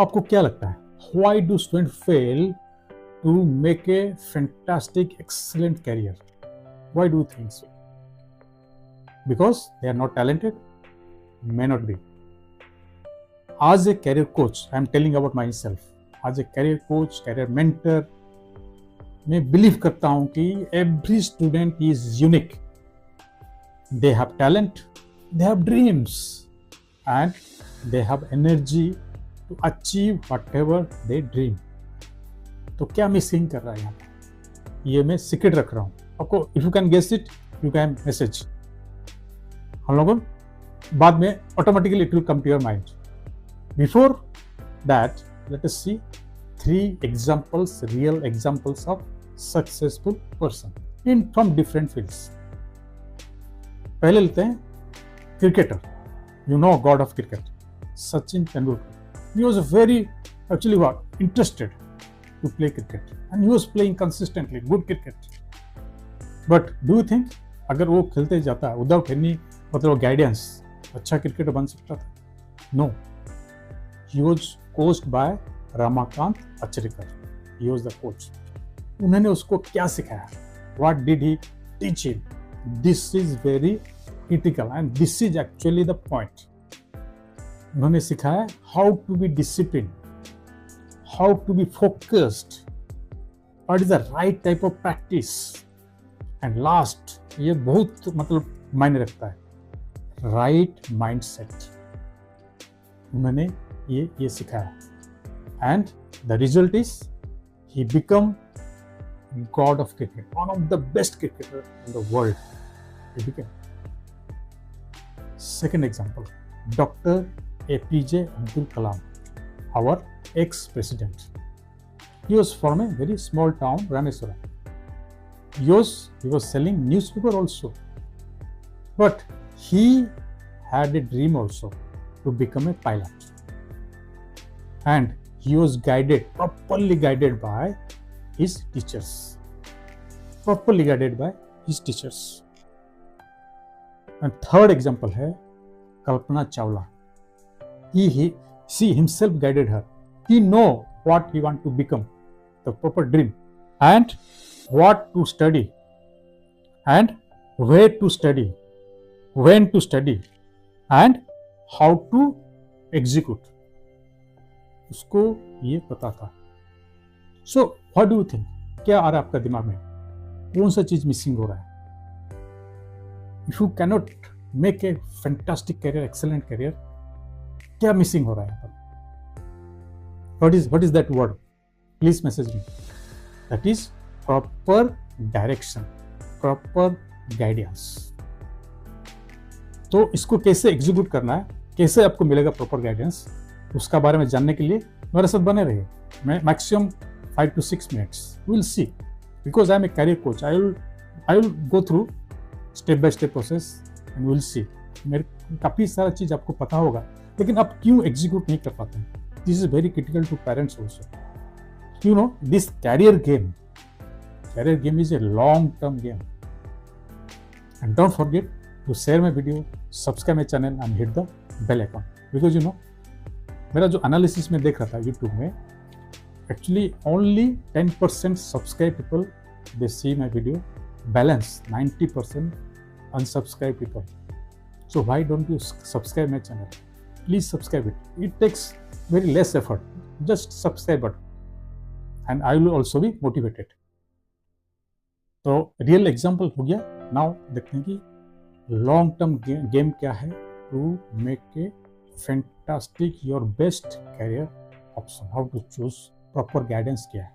आपको क्या लगता है, why do student fail to make a fantastic excellent career? Why do you think so? Because they are not talented? May not be. As a career coach, I am telling about myself. As a career coach, career mentor, मैं believe करता हूं कि every student is unique. They have talent, they have dreams, and they have energy to achieve whatever they dream. तो क्या missing कर रहा है यहाँ पर, ये मैं सीक्रेट रख रहा हूँ आपको. If you can guess it, you can message. हम लोगों बाद में automatically it will come to your mind. Before that, let us see 3 examples, real examples of successful person from different fields. पहले लेते हैं cricketer. You know God of cricket, Sachin Tendulkar. He was very interested to play cricket, and he was playing consistently good cricket. But do you think अगर वो खेलते जाता without any guidance, अच्छा cricketer बन सकता था? No. He was coached by Ramakant Achrekar. He was the coach. उन्होंने उसको क्या सिखाया? What did he teach him? This is very critical and this is actually the point. उन्होंने सिखाया how to be disciplined, how to be focused, what is the right type of practice, and last, ये बहुत मायने रखता है, right mindset. उन्होंने ये सिखाया and the result is he become god of cricket, one of the best cricketer in the world he become. Second example, doctor APJ Abdul Kalam, our ex president. He was from a very small town, Rameswaram. he was selling newspaper also, but he had a dream also to become a pilot. And he was properly guided by his teachers. And third example है Kalpana Chawla. She himself guided her. He know what he want to become, the proper dream, and what to study, and where to study, when to study, and how to execute. उसको ये पता था. So what do you think, क्या आ रहा है आपका दिमाग में, कौन सा चीज मिसिंग हो रहा है? If you cannot make a fantastic career, excellent career, क्या मिसिंग हो रहा है? What is that word? Please message me. That is proper direction, proper guidance. तो इसको कैसे एग्जीक्यूट करना है, कैसे आपको मिलेगा प्रॉपर गाइडेंस, उसका बारे में जानने के लिए मेरे साथ बने रहिए. मैं maximum 5 to 6 minutes, we'll see, because I am a career coach. I will go through step by step process and we'll see. मेरे काफ़ी सारा चीज़ आपको पता होगा, लेकिन आप क्यों एग्जीक्यूट नहीं कर पाते हैं? This is very critical to parents also. You know, this career game is a long-term game. And don't forget to share my video, subscribe my channel and hit the bell icon. Because you know, मेरा जो analysis में देख रहा था YouTube में, actually only 10% subscribe people, they see my video, balance 90% unsubscribe people. So why don't you subscribe my channel? Please subscribe it. It takes very less effort. Just subscribe it. And I will also be motivated. तो real example हो गया. Now देखते हैं कि long term game क्या है to make a fantastic your best career option. How to choose, proper guidance क्या है.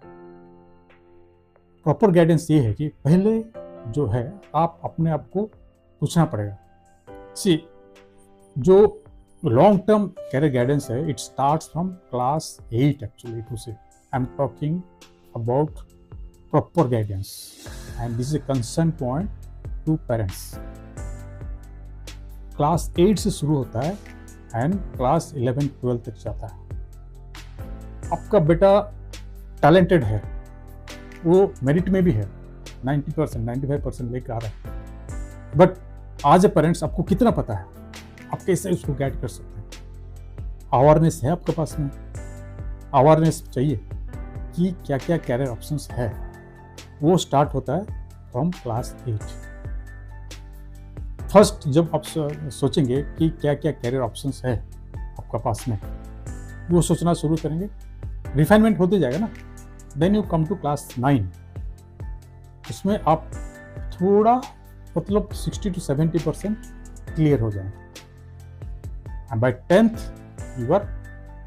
प्रॉपर गाइडेंस ये है कि पहले जो है आप अपने आप को पूछना पड़ेगा. सी, जो लॉन्ग टर्म कैरियर गाइडेंस है, it starts from class 8 actually to say. I am talking about proper guidance, and this is a concern point to parents. Class 8 से शुरू होता है एंड क्लास 11-12 तक जाता है. आपका बेटा टैलेंटेड है, वो मेरिट में भी है, 90% 95% लेकर आ रहा है, बट आज ए पेरेंट्स आपको कितना पता है, आप कैसे उसको गाइड कर सकते हैं? अवेयरनेस है आपके पास में? अवेयरनेस चाहिए कि क्या क्या कैरियर ऑप्शंस है, वो स्टार्ट होता है फ्रॉम क्लास 8। फर्स्ट जब आप सोचेंगे कि क्या क्या कैरियर ऑप्शंस है आपका पास में, वो सोचना शुरू करेंगे, रिफाइनमेंट होते जाएगा ना। Then you come to class 9, उसमें आप थोड़ा मतलब 60 to 70% क्लियर हो जाएंगे, and by 10th you are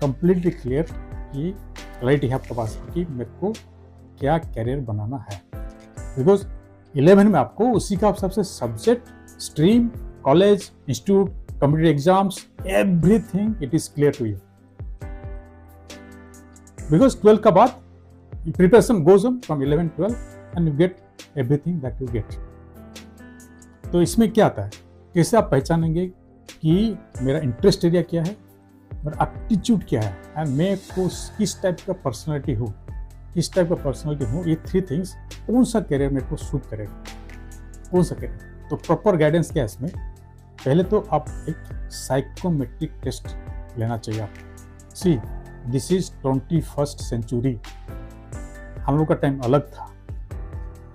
completely clear कि क्लैरिटी है आपके पास कि मेरे को क्या कैरियर बनाना है। बिकॉज 11 में आपको उसी का सबसे subject, stream, college, institute, competitive exams, everything it is clear to you. Because 12 का बाद preparation goes on from 11, 12 and you get everything that you get. तो इसमें क्या आता है, कैसे आप पहचानेंगे कि मेरा इंटरेस्ट एरिया क्या है, मेरा एप्टीट्यूड क्या है, एंड मैं को किस टाइप का पर्सनालिटी हूँ, किस टाइप का पर्सनालिटी हूँ, ये 3 थिंग्स, कौन सा करियर मेरे को सूट करेगा, कौन सा करियर। तो प्रॉपर गाइडेंस क्या है इसमें, पहले तो आप एक साइकोमेट्रिक टेस्ट लेना चाहिए आपको। See this is 21st century, हम लोग का टाइम अलग था,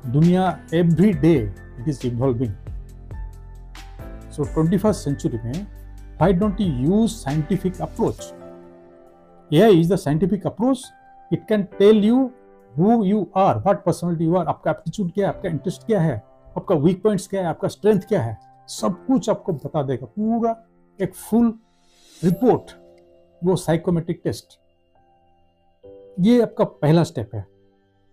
दुनिया every day it is evolving. So 21st century में why don't you use scientific approach? AI is the scientific approach. It can tell you who you are, what personality you are, आपका aptitude क्या है, आपका interest क्या है, आपका week points क्या है, आपका स्ट्रेंथ क्या है, सब कुछ आपको बता देगा, पूरा एक फुल रिपोर्ट, वो साइकोमेट्रिक टेस्ट। ये आपका पहला स्टेप है।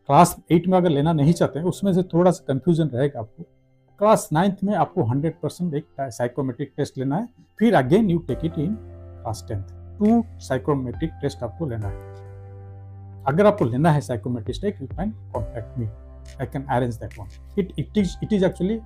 क्लास 8 में अगर लेना नहीं चाहते हैं, उसमें से थोड़ा सा कंफ्यूजन रहेगा आपको। क्लास 9th में आपको 100% एक साइकोमेट्रिक टेस्ट लेना है, फिर again you take it in class 10th। 2 psychometric test आपको लेना है। अगर आपको लेना है psychometric test, you can contact me, I can arrange that one. It is actually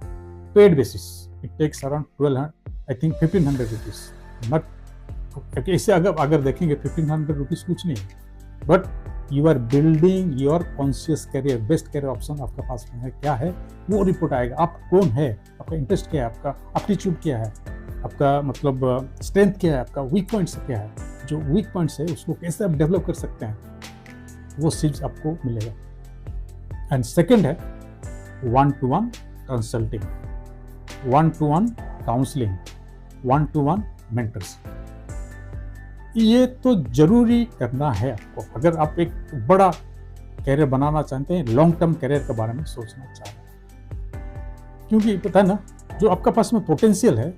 paid basis, it takes around 1200, I think 1500 rupees. Not ऐसे अगर देखेंगे 1500 रुपीज कुछ नहीं है, but you are building your conscious career, best career option आपके पास में है, क्या है वो रिपोर्ट आएगा। आप कौन है, आपका इंटरेस्ट क्या है, आपका एप्टीट्यूड क्या है, आपका मतलब स्ट्रेंथ क्या है, आपका वीक पॉइंट्स क्या है, जो वीक पॉइंट्स है उसको कैसे आप डेवलप कर सकते हैं, वो चीज आपको मिलेगा। एंड सेकेंड है 1-to-1 consulting, 1-to-1 counselling, 1-to-1 mentors. ये तो जरूरी करना है आपको अगर आप एक बड़ा कैरियर बनाना चाहते हैं, लॉन्ग टर्म कैरियर के बारे में सोचना चाहते हैं। क्योंकि पता है ना, जो आपका पास में पोटेंशियल है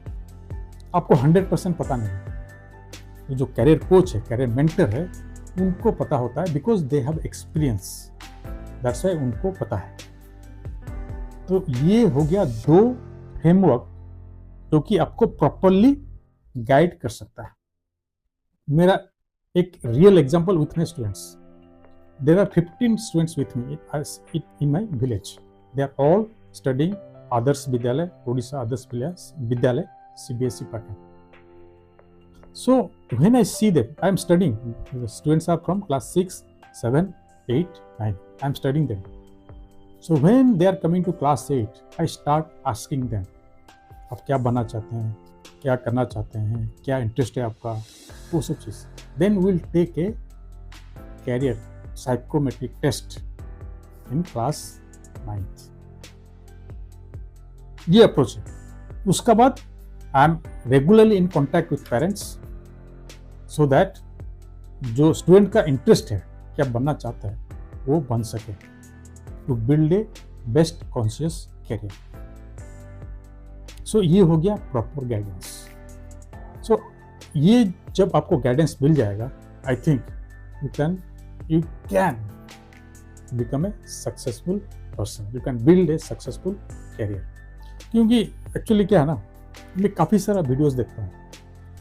आपको 100% पता नहीं है। जो कैरियर कोच है, कैरियर मेंटर है, उनको पता होता है, because they have experience, that's why उनको पता है। तो ये हो गया 2 फ्रेमवर्क जो कि आपको प्रॉपरली गाइड कर सकता है। मेरा एक real example with my students, there are 15 students with me in my village, they are all studying Adarsh Vidyalaya, Odisha Adarsh Vidyalaya CBSE pattern. So when I see them, I am studying. The students are from class 6, 7, 8, 9. I am studying them. So when they are coming to class 8, I start asking them, आप क्या बनना चाहते हैं, क्या करना चाहते हैं, क्या इंटरेस्ट है आपका, वो सब चीज़। Then we'll take a career psychometric test in class 9th. ये अप्रोच है। उसका बाद I am regularly in contact with parents so that जो स्टूडेंट का इंटरेस्ट है, क्या बनना चाहता है, वो बन सके, to build a best conscious career. So ये हो गया प्रॉपर गाइडेंस। सो ये जब आपको गाइडेंस मिल जाएगा, I think you can become a successful person, you can build a successful career. क्योंकि एक्चुअली क्या है ना, मैं काफ़ी सारा वीडियोस देखता हूँ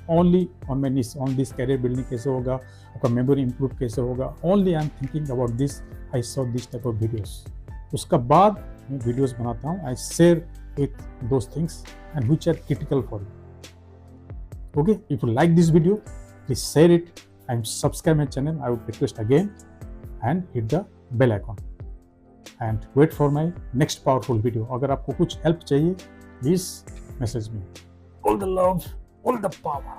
ओनली ऑन माई निश, ऑन दिस कैरियर बिल्डिंग कैसे होगा, आपका मेमोरी इंप्रूव कैसे होगा, only I am thinking about this, I saw this type of videos. उसका बाद मैं वीडियोस बनाता हूँ, I share with those things and which are critical for you. Okay, if you like this video please share it and subscribe my channel. I would request again and hit the bell icon and wait for my next powerful video. अगर आपको कुछ help चाहिए, please message me. All the love, all the power.